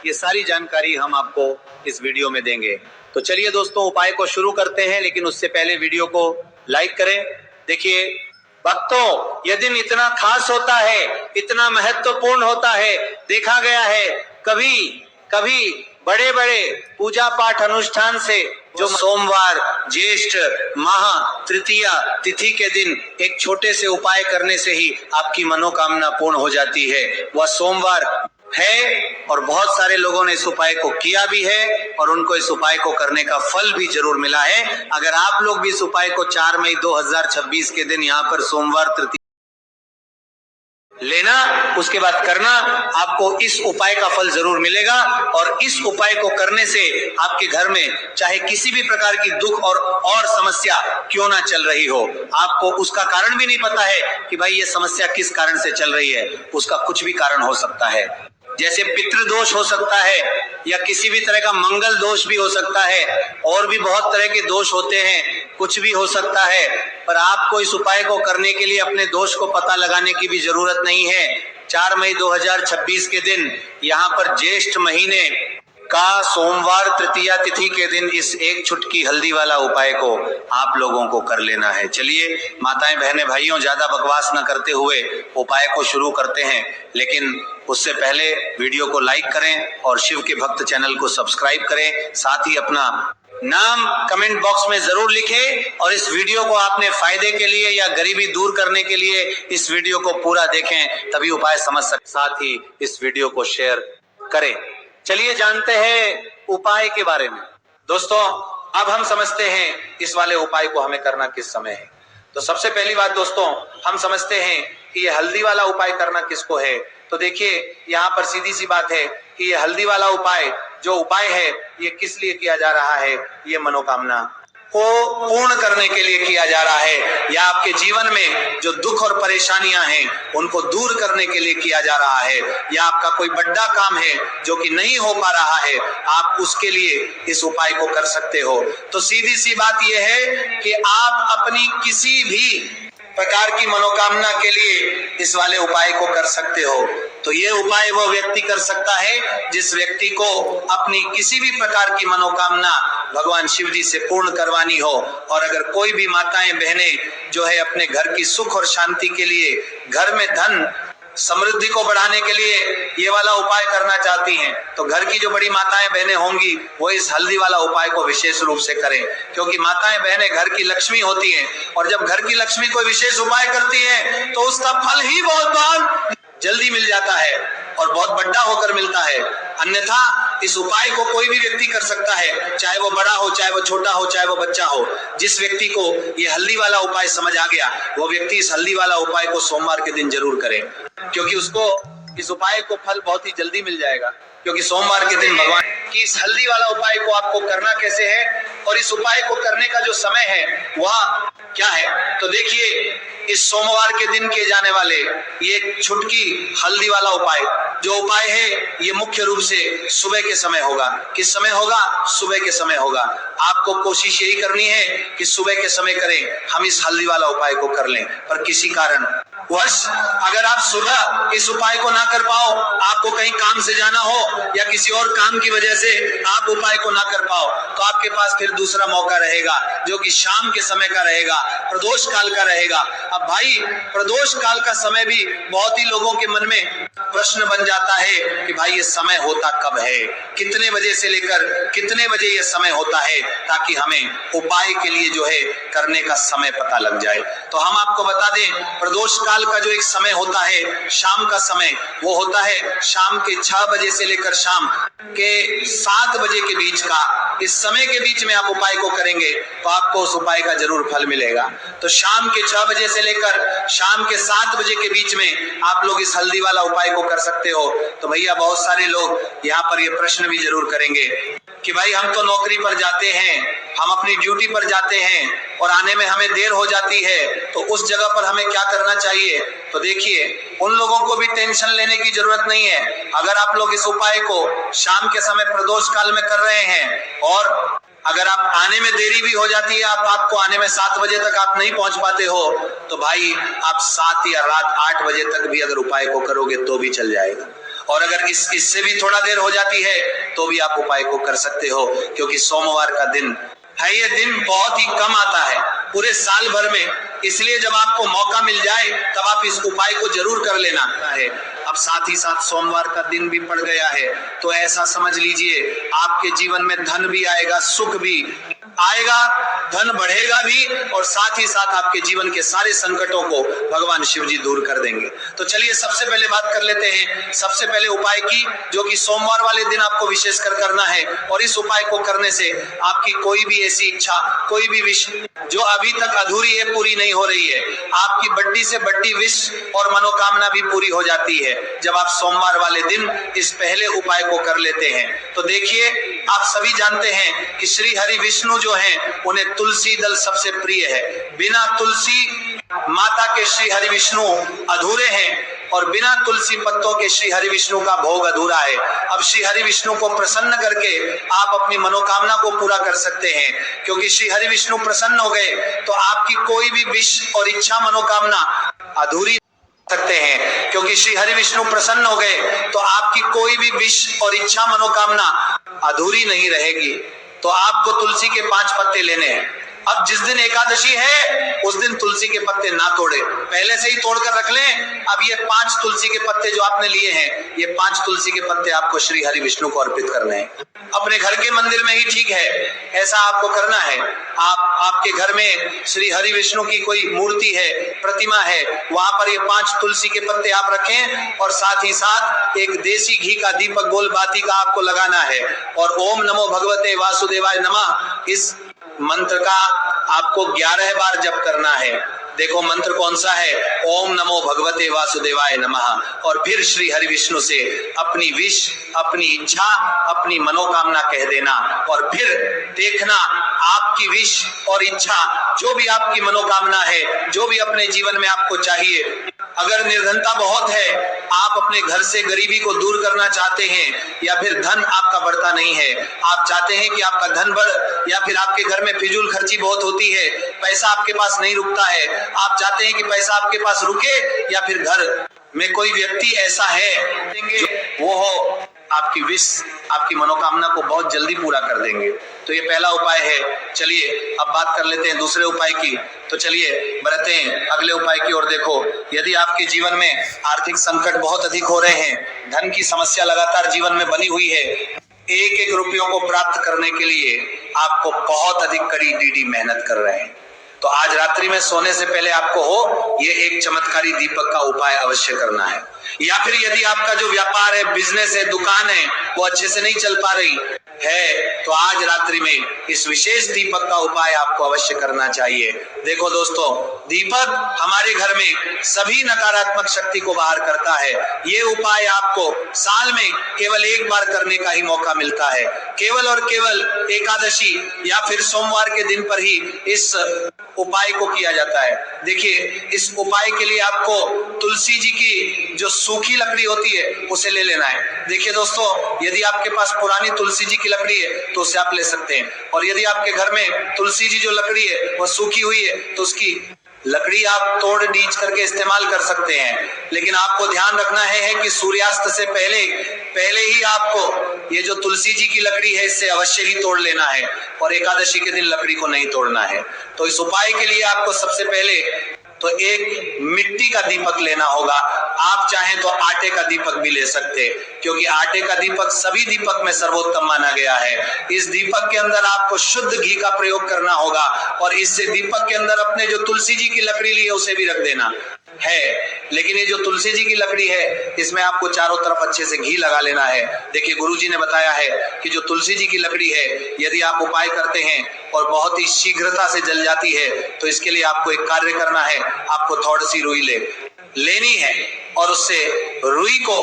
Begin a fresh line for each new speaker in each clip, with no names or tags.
ये सारी जानकारी हम आपको इस वीडियो में देंगे। तो चलिए दोस्तों, उपाय को शुरू करते हैं, लेकिन उससे पहले वीडियो को लाइक करें। देखिए भक्तों, यह दिन इतना खास होता है, इतना महत्वपूर्ण होता है। देखा गया है कभी कभी बड़े बड़े पूजा पाठ अनुष्ठान से जो सोमवार, ज्येष्ठ माह तृतीया तिथि के दिन एक छोटे से उपाय करने से ही आपकी मनोकामना पूर्ण हो जाती है। वह सोमवार है और बहुत सारे लोगों ने इस उपाय को किया भी है और उनको इस उपाय को करने का फल भी जरूर मिला है। अगर आप लोग भी इस उपाय को 4 मई 2026 के दिन यहाँ पर सोमवार तृतीया लेना, उसके बाद करना, आपको इस उपाय का फल जरूर मिलेगा। और इस उपाय को करने से आपके घर में चाहे किसी भी प्रकार की दुख और समस्या क्यों ना चल रही हो, आपको उसका कारण भी नहीं पता है कि भाई ये समस्या किस कारण से चल रही है, उसका कुछ भी कारण हो सकता है। जैसे पितृदोष हो सकता है या किसी भी तरह का मंगल दोष भी हो सकता है, और भी बहुत तरह के दोष होते हैं, कुछ भी हो सकता है। पर आपको इस उपाय को करने के लिए अपने दोष को पता लगाने की भी जरूरत नहीं है। 4 मई 2026 के दिन यहाँ पर ज्येष्ठ महीने का सोमवार तृतीया तिथि के दिन इस एक चुटकी हल्दी वाला उपाय को आप लोगों को कर लेना है। चलिए माताएं बहनें भाइयों, ज्यादा बकवास न करते हुए उपाय को शुरू करते हैं, लेकिन उससे पहले वीडियो को लाइक करें और शिव के भक्त चैनल को सब्सक्राइब करें। साथ ही अपना नाम कमेंट बॉक्स में जरूर लिखें और इस वीडियो को आपने फायदे के लिए या गरीबी दूर करने के लिए इस वीडियो को पूरा देखें, तभी उपाय समझ सकते। साथ ही इस वीडियो को शेयर करें। चलिए जानते हैं उपाय के बारे में। दोस्तों, अब हम समझते हैं इस वाले उपाय को हमें करना किस समय है। तो सबसे पहली बात दोस्तों, हम समझते हैं कि ये हल्दी वाला उपाय करना किसको है। तो देखिए यहाँ पर सीधी सी बात है कि ये हल्दी वाला उपाय जो उपाय है ये किस लिए किया जा रहा है। ये मनोकामना को पूर्ण करने के लिए किया जा रहा है, या आपके जीवन में जो दुख और परेशानियां हैं उनको दूर करने के लिए किया जा रहा है, या आपका कोई बड़ा काम है जो कि नहीं हो पा रहा है, आप उसके लिए इस उपाय को कर सकते हो। तो सीधी सी बात यह है कि आप अपनी किसी भी प्रकार की मनोकामना के लिए इस वाले उपाय को कर सकते हो। तो ये उपाय वो व्यक्ति कर सकता है जिस व्यक्ति को अपनी किसी भी प्रकार की मनोकामना भगवान शिव जी से पूर्ण करवानी हो। और अगर कोई भी माताएं बहनें जो है अपने घर की सुख और शांति के लिए, घर में धन समृद्धि को बढ़ाने के लिए ये वाला उपाय करना चाहती हैं, तो घर की जो बड़ी माताएं बहनें होंगी वो इस हल्दी वाला उपाय को विशेष रूप से करें, क्योंकि माताएं बहनें घर की लक्ष्मी होती हैं। और जब घर की लक्ष्मी कोई विशेष उपाय करती है तो उसका फल ही बहुत जल्दी मिल जाता है और बहुत बड़ा होकर मिलता है। अन्यथा इस उपाय को कोई भी व्यक्ति कर सकता है, चाहे वो बड़ा हो, चाहे वो छोटा हो, चाहे वो बच्चा हो। जिस व्यक्ति को ये हल्दी वाला उपाय समझ आ गया वो व्यक्ति इस हल्दी वाला उपाय को सोमवार के दिन जरूर करे, क्योंकि उसको इस उपाय को फल बहुत ही जल्दी मिल जाएगा। क्योंकि सोमवार के दिन भगवान की इस हल्दी वाला उपाय को आपको करना कैसे है और इस उपाय को करने का जो समय है वह क्या है। तो देखिए, इस सोमवार के दिन किए जाने वाले ये छुटकी हल्दी वाला उपाय जो उपाय है ये मुख्य रूप से सुबह के समय होगा। किस समय होगा? सुबह के समय होगा। आपको कोशिश यही करनी है कि सुबह के समय करें, हम इस हल्दी वाला उपाय को कर लें। पर किसी कारण वश अगर आप सुबह इस उपाय को ना कर पाओ, आपको कहीं काम से जाना हो या किसी और काम की वजह से आप उपाय को ना कर पाओ, तो आपके पास फिर दूसरा मौका रहेगा जो कि शाम के समय का रहेगा, प्रदोष काल का रहेगा। अब भाई, प्रदोष काल का समय भी बहुत ही लोगों के मन में प्रश्न बन जाता है कि भाई ये समय होता कब है, कितने बजे से लेकर कितने बजे ये समय होता है, ताकि हमें उपाय के लिए जो है करने का समय पता लग जाए। तो हम आपको बता दें, प्रदोष काल का जो एक समय होता है, शाम का समय, वो होता है शाम के 6 बजे से लेकर शाम के 7 बजे के बीच का। इस समय के बीच में आप उपाय को करेंगे तो आपको उस उपाय का जरूर फल मिलेगा। तो शाम के 6 बजे से लेकर शाम के 7 बजे के बीच में आप लोग इस हल्दी वाला उपाय को कर सकते हो। तो भैया, बहुत सारे लोग यहाँ पर ये प्रश्न भी जरूर करेंगे कि भाई हम तो नौकरी पर जाते हैं, हम अपनी ड्यूटी पर जाते हैं और आने में हमें देर हो जाती है, तो उस जगह पर हमें क्या करना चाहिए। तो देखिए, उन लोगों को भी टेंशन लेने की जरूरत नहीं है। अगर आप लोग इस उपाय को शाम के समय प्रदोष काल में कर रहे हैं और अगर आप आने में देरी भी हो जाती है, आपको आने में 7 बजे तक आप नहीं पहुंच पाते हो, तो भाई आप 7 या रात 8 बजे तक भी अगर उपाय को करोगे तो भी चल जाएगा। और अगर इससे भी थोड़ा देर हो जाती है तो भी आप उपाय को कर सकते हो, क्योंकि सोमवार का दिन है, ये दिन बहुत ही कम आता है पूरे साल भर में। इसलिए जब आपको मौका मिल जाए तब आप इस उपाय को जरूर कर लेना है। अब साथ ही साथ सोमवार का दिन भी पड़ गया है, तो ऐसा समझ लीजिए आपके जीवन में धन भी आएगा, सुख भी आएगा, धन बढ़ेगा भी, और साथ ही साथ आपके जीवन के सारे संकटों को भगवान शिव जी दूर कर देंगे। तो चलिए सबसे पहले बात कर लेते हैं सबसे पहले उपाय की, जो कि सोमवार वाले दिन आपको विशेषकर करना है। और इस उपाय को करने से आपकी कोई भी ऐसी इच्छा, कोई भी विश जो अभी तक अधूरी है, पूरी नहीं हो रही है, आपकी बड़ी से बड़ी विश और मनोकामना भी पूरी हो जाती है जब आप सोमवार वाले दिन इस पहले उपाय को कर लेते हैं। तो देखिए, आप सभी जानते हैं कि श्री हरि विष्णु जो हैं, उन्हें तुलसी दल सबसे प्रिय है। बिना तुलसी माता के श्री हरि विष्णु अधूरे हैं, और बिना तुलसी पत्तों के श्री हरि विष्णु का भोग अधूरा है। अब श्री हरि विष्णु को प्रसन्न करके आप अपनी मनोकामना को पूरा कर सकते हैं, क्योंकि श्री हरि विष्णु प्रसन्न हो गए तो आपकी कोई भी विश और इच्छा मनोकामना अधूरी सकते हैं, क्योंकि श्री हरि विष्णु प्रसन्न हो गए तो आपकी कोई भी विश और इच्छा मनोकामना अधूरी नहीं रहेगी। तो आपको तुलसी के 5 पत्ते लेने हैं। अब जिस दिन एकादशी है उस दिन तुलसी के पत्ते ना तोड़े, पहले से ही तोड़कर रख लें। अब ये 5 तुलसी के पत्ते जो आपने लिए हैं, ये 5 तुलसी के पत्ते आपको श्री हरि विष्णु को अर्पित करने हैं। अपने घर के मंदिर में ही ठीक है, ऐसा आपको करना है। आपके घर में श्री हरि विष्णु की कोई मूर्ति है, प्रतिमा है, वहां पर ये 5 तुलसी के पत्ते आप रखें, और साथ ही साथ एक देसी घी का दीपक गोल बाती का आपको लगाना है, और ओम नमो भगवते वासुदेवाय नमः इस मंत्र का आपको 11 बार जप करना है। देखो मंत्र कौन सा है, ओम नमो भगवते वासुदेवाय नमः। और फिर श्री हरि विष्णु से अपनी विश, अपनी इच्छा, अपनी मनोकामना कह देना, और फिर देखना आपकी विश और इच्छा, जो भी आपकी मनोकामना है, जो भी अपने जीवन में आपको चाहिए, अगर निर्धनता बहुत है, आप अपने घर से गरीबी को दूर करना चाहते हैं, या फिर धन आपका बढ़ता नहीं है, आप चाहते हैं कि आपका धन बढ़, या फिर आपके घर में फिजूल खर्ची बहुत होती है, पैसा आपके पास नहीं रुकता है, आप चाहते हैं कि पैसा आपके पास रुके, या फिर घर में कोई व्यक्ति ऐसा है वो हो, आपकी विश, आपकी मनोकामना को बहुत जल्दी पूरा कर देंगे। तो ये पहला उपाय है। चलिए अब बात कर लेते हैं दूसरे उपाय की। तो चलिए बढ़ते हैं अगले उपाय की ओर। देखो, यदि आपके जीवन में आर्थिक संकट बहुत अधिक हो रहे हैं, धन की समस्या लगातार जीवन में बनी हुई है, एक एक रुपयों को प्राप्त करने के लिए आपको बहुत अधिक कड़ी डीडी मेहनत कर रहे हैं, तो आज रात्रि में सोने से पहले आपको हो ये एक चमत्कारी दीपक का उपाय अवश्य करना है। या फिर यदि आपका जो व्यापार है, बिजनेस है, दुकान है, वो अच्छे से नहीं चल पा रही है, तो आज रात्रि में इस विशेष दीपक का उपाय आपको अवश्य करना चाहिए। देखो दोस्तों, दीपक हमारे घर में सभी नकारात्मक शक्ति को बाहर करता है। ये उपाय आपको साल में केवल एक बार करने का ही मौका मिलता है, केवल और केवल एकादशी या फिर सोमवार के दिन पर ही इस उपाय को किया जाता है। देखिए, इस उपाय के लिए आपको तुलसी जी की जो सूखी लकड़ी होती है उसे ले लेना है। देखिए दोस्तों, यदि आपके पास पुरानी तुलसी जी की लकड़ी है तो उसे आप ले सकते हैं, और यदि आपके घर में तुलसी जी जो लकड़ी है वो सूखी हुई है तो उसकी लकड़ी आप तोड़ डीच करके इस्तेमाल कर सकते हैं। लेकिन आपको ध्यान रखना है कि सूर्यास्त से पहले ही आपको ये जो तुलसी जी की लकड़ी है इससे अवश्य ही तोड़ लेना है, और एकादशी के दिन लकड़ी को नहीं तोड़ना है। तो इस उपाय के लिए आपको सबसे पहले तो एक मिट्टी का दीपक लेना होगा। आप चाहें तो आटे का दीपक भी ले सकते हैं, क्योंकि आटे का दीपक सभी दीपक में सर्वोत्तम माना गया है। इस दीपक के अंदर आपको शुद्ध घी का प्रयोग करना होगा, और इससे दीपक के अंदर अपने जो तुलसी जी की लकड़ी ली है उसे भी रख देना है। लेकिन ये जो तुलसी जी की लकड़ी है इसमें आपको चारों तरफ अच्छे से घी लगा लेना है। देखिए, गुरु जी ने बताया है कि जो तुलसी जी की लकड़ी है, यदि आप उपाय करते हैं और बहुत ही शीघ्रता से जल जाती है, तो इसके लिए आपको एक कार्य करना है। आपको थोड़ी सी रुई लेनी है, और उससे रुई को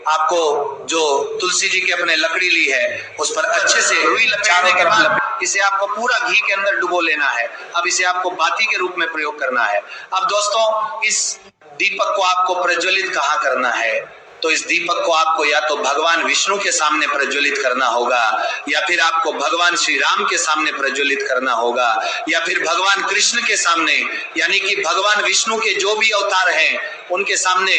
आपको जो तुलसी जी की अपने लकड़ी ली है उस पर अच्छे से रुई चारों तरफ इसे आपको पूरा घी के अंदर डुबो लेना है। अब इसे आपको बाती के रूप में प्रयोग करना है। अब दोस्तों, इस दीपक को आपको प्रज्वलित कहाँ करना है? तो इस दीपक को आपको या तो भगवान विष्णु के सामने प्रज्वलित करना होगा, या फिर आपको भगवान श्री राम के सामने प्रज्वलित करना होगा, या फिर भगवान कृष्ण के सामने, यानी कि भगवान विष्णु के जो भी अवतार हैं उनके सामने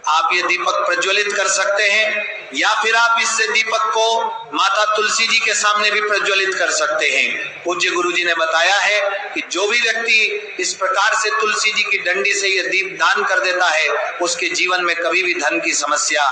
आप ये दीपक प्रज्वलित कर सकते हैं, या फिर आप इससे दीपक को माता तुलसी जी के सामने भी प्रज्वलित कर सकते हैं। पूज्य गुरु जी ने बताया है कि जो भी व्यक्ति इस प्रकार से तुलसी जी की डंडी से ये दीप दान कर देता है, उसके जीवन में कभी भी धन की समस्या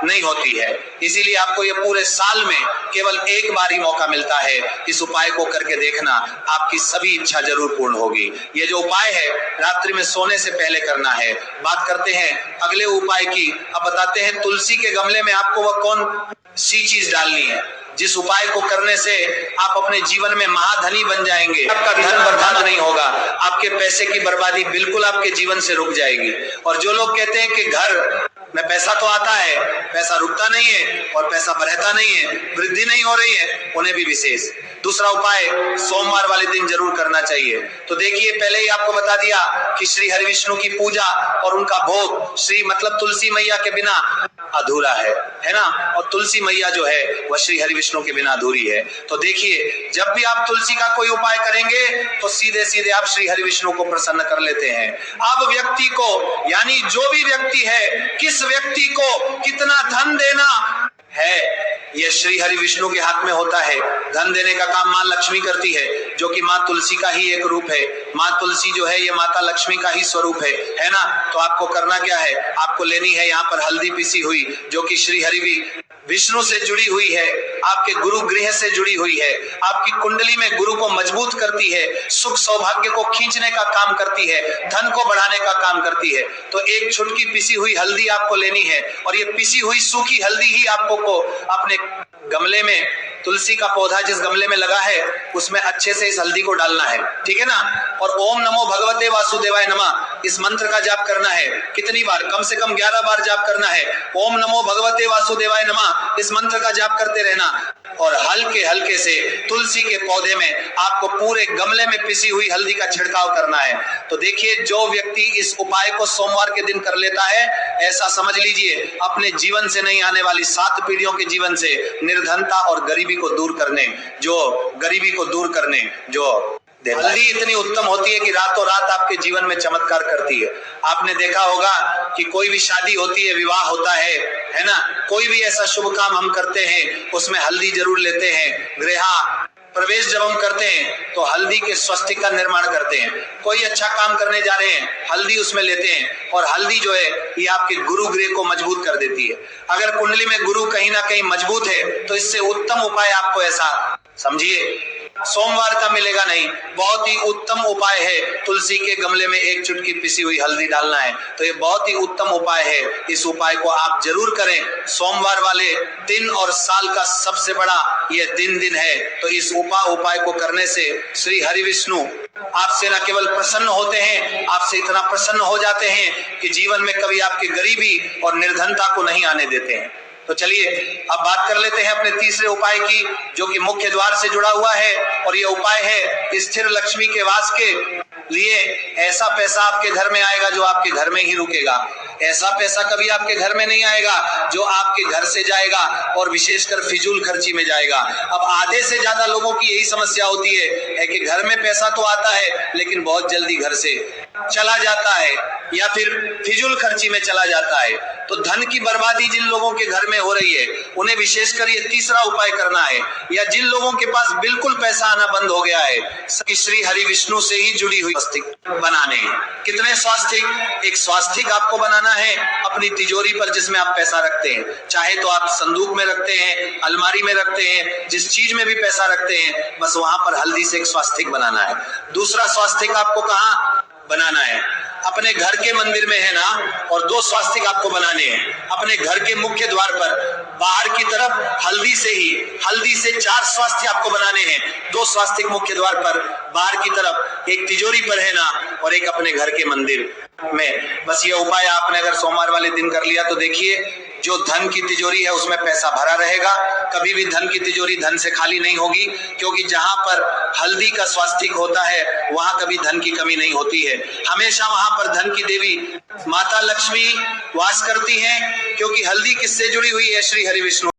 नहीं होती है। इसीलिए आपको ये पूरे साल में केवल एक बार ही मौका मिलता है, इस उपाय को करके देखना, आपकी सभी इच्छा जरूर पूर्ण होगी। ये जो उपाय है रात्रि में सोने से पहले करना है। बात करते हैं अगले उपाय की। अब बताते हैं तुलसी के गमले में आपको वह कौन सी चीज डालनी है जिस उपाय को करने से आप अपने जीवन में महाधनी बन जाएंगे। आपका धन बर्बाद नहीं होगा, आपके पैसे की बर्बादी बिल्कुल आपके जीवन से रुक जाएगी। और जो लोग कहते हैं कि घर में पैसा तो आता है, पैसा रुकता नहीं है और पैसा बढ़ता नहीं है, वृद्धि नहीं हो रही है, उन्हें भी विशेष दूसरा उपाय सोमवार वाले दिन जरूर करना चाहिए। तो देखिए, पहले ही आपको बता दिया कि श्री हरि विष्णु की पूजा और उनका भोग श्री मतलब तुलसी मैया के बिना अधूरा है ना। और तुलसी मैया जो है वह श्री हरि विष्णु के बिना अधूरी है। तो देखिए, जब भी आप तुलसी का कोई उपाय करेंगे तो सीधे सीधे आप श्री हरि विष्णु को प्रसन्न कर लेते हैं। अब व्यक्ति को, यानी जो भी व्यक्ति है, किस व्यक्ति को कितना धन देना है, यह श्री हरि विष्णु के हाथ में होता है। धन देने का काम मां लक्ष्मी करती है, जो कि मां तुलसी का ही एक रूप है। मां तुलसी जो है ये माता लक्ष्मी का ही स्वरूप है ना। तो आपको करना क्या है, आपको लेनी है यहाँ पर हल्दी पिसी हुई, जो कि श्री हरि विष्णु से जुड़ी हुई है, आपके गुरु गृह से जुड़ी हुई है, आपकी कुंडली में गुरु को मजबूत करती है, सुख सौभाग्य को खींचने का काम करती है, धन को बढ़ाने का काम करती है। तो एक छुटकी पिसी हुई हल्दी आपको लेनी है, और ये पिसी हुई सूखी हल्दी ही आपको को अपने गमले में, तुलसी का पौधा जिस गमले में लगा है उसमें अच्छे से इस हल्दी को डालना है, ठीक है ना। और ओम नमो भगवते वासुदेवाय नमः इस मंत्र का जाप करना है। कितनी बार? कम से कम 11 बार जाप करना है। ओम नमो भगवते वासुदेवाय नमः इस मंत्र का जाप करते रहना, और हल्के हल्के से तुलसी के पौधे में आपको पूरे गमले में पिसी हुई हल्दी का छिड़काव करना है। तो देखिए, जो व्यक्ति इस उपाय को सोमवार के दिन कर लेता है, ऐसा समझ लीजिए अपने जीवन से नहीं आने वाली 7 पीढ़ियों के जीवन से निर्धनता और गरीबी को दूर करने जो हल्दी इतनी उत्तम होती है कि रातों रात आपके जीवन में चमत्कार करती है। आपने देखा होगा कि कोई भी शादी होती है, विवाह होता है ना, कोई भी ऐसा शुभ काम हम करते हैं उसमें हल्दी जरूर लेते हैं। गृह प्रवेश जब हम करते हैं तो हल्दी के स्वस्तिक का निर्माण करते हैं। कोई अच्छा काम करने जा रहे हैं, हल्दी उसमें लेते हैं, और हल्दी जो है ये आपके गुरु गृह को मजबूत कर देती है। अगर कुंडली में गुरु कहीं ना कहीं मजबूत है तो इससे उत्तम उपाय आपको ऐसा समझिए सोमवार का मिलेगा नहीं। बहुत ही उत्तम उपाय है, तुलसी के गमले में एक चुटकी पिसी हुई हल्दी डालना है। तो ये बहुत ही उत्तम उपाय है, इस उपाय को आप जरूर करें। सोमवार वाले दिन और साल का सबसे बड़ा ये दिन है। तो इस उपाय को करने से श्री हरि विष्णु आपसे न केवल प्रसन्न होते हैं, आपसे इतना प्रसन्न हो जाते हैं कि जीवन में कभी आपकी गरीबी और निर्धनता को नहीं आने देते हैं। तो चलिए अब बात कर लेते हैं अपने तीसरे उपाय की, जो कि मुख्य द्वार से जुड़ा हुआ है। और यह उपाय है स्थिर लक्ष्मी के वास के लिए। ऐसा पैसा आपके घर में आएगा जो आपके घर में ही रुकेगा। ऐसा पैसा कभी आपके घर में नहीं आएगा जो आपके घर से जाएगा और विशेषकर फिजूल खर्ची में जाएगा। अब आधे से ज्यादा लोगों की यही समस्या होती है कि घर में पैसा तो आता है लेकिन बहुत जल्दी घर से चला जाता है या फिर फिजूल खर्ची में चला जाता है। तो धन की बर्बादी जिन लोगों के घर में हो रही है उन्हें विशेषकर ये तीसरा उपाय करना है। या जिन लोगों के पास बिल्कुल पैसा आना बंद हो गया है, श्री हरि विष्णु से ही जुड़ी हुई स्वास्तिक बनाने हैं। कितने स्वास्तिक? एक स्वास्तिक आपको बनाना है अपनी तिजोरी पर जिसमें आप पैसा रखते हैं। चाहे तो आप संदूक में रखते हैं, अलमारी में रखते हैं, जिस चीज में भी पैसा रखते हैं, बस वहां पर हल्दी से एक स्वास्तिक बनाना है। दूसरा स्वास्तिक आपको कहाँ बनाना है? अपने घर के मंदिर में है ना। और 2 स्वास्तिक आपको बनाने हैं अपने घर के मुख्य द्वार पर। बाहर की तरफ हल्दी से 4 स्वास्तिक आपको बनाने हैं। 2 स्वास्तिक मुख्य द्वार पर, बाहर की तरफ एक तिजोरी पर है ना, और एक अपने घर के मंदिर में। बस ये उपाय आपने अगर सोमवार वाले दिन कर लिया तो देखिए जो धन की तिजोरी है उसमें पैसा भरा रहेगा। कभी भी धन की तिजोरी धन से खाली नहीं होगी, क्योंकि जहां पर हल्दी का स्वास्तिक होता है वहां कभी धन की कमी नहीं होती है। हमेशा वहां पर धन की देवी माता लक्ष्मी वास करती हैं, क्योंकि हल्दी किससे जुड़ी हुई है? श्री हरि विष्णु